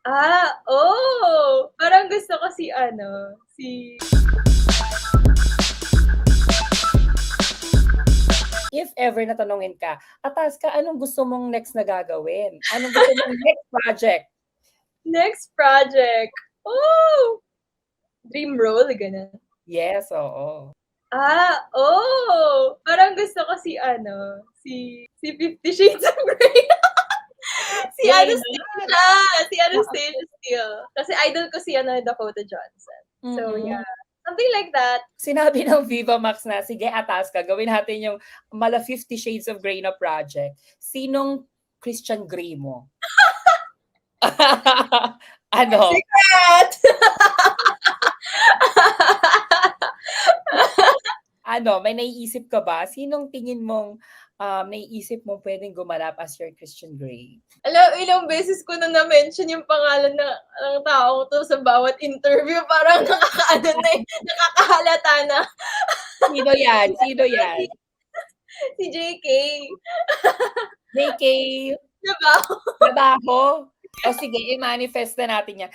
Parang gusto ko si ano, si If ever na tanungin ka, "Atasca, anong gusto mong next na gagawin? Anong gusto mong next project?" next project. Dream role, gano'n. Yes, oo. Parang gusto ko si ano, si Fifty Shades of Grey. Si Why not? Anastasia, si Oo. Anastasia Steele. Kasi idol ko si ano, Dakota Johnson. So Mm. yeah, something like that. Sinabi ng Viva Max na, "Sige Atasca, gawin natin yung mala Fifty Shades of Grey na project." Sinong Christian Grey mo? Ano? Secret! Ano, may naiisip ka ba? Sinong tingin mong, naiisip mong puwedeng gumanap as your Christian Grey? Ilang beses ko na na-mention yung pangalan ng taong 'to sa bawat interview, parang nakakaano na, nakakahalata na. Sino 'yan? Sino 'yan? Si JK. JK Trabaho. Trabajo? O sige, i-manifest na natin 'yan.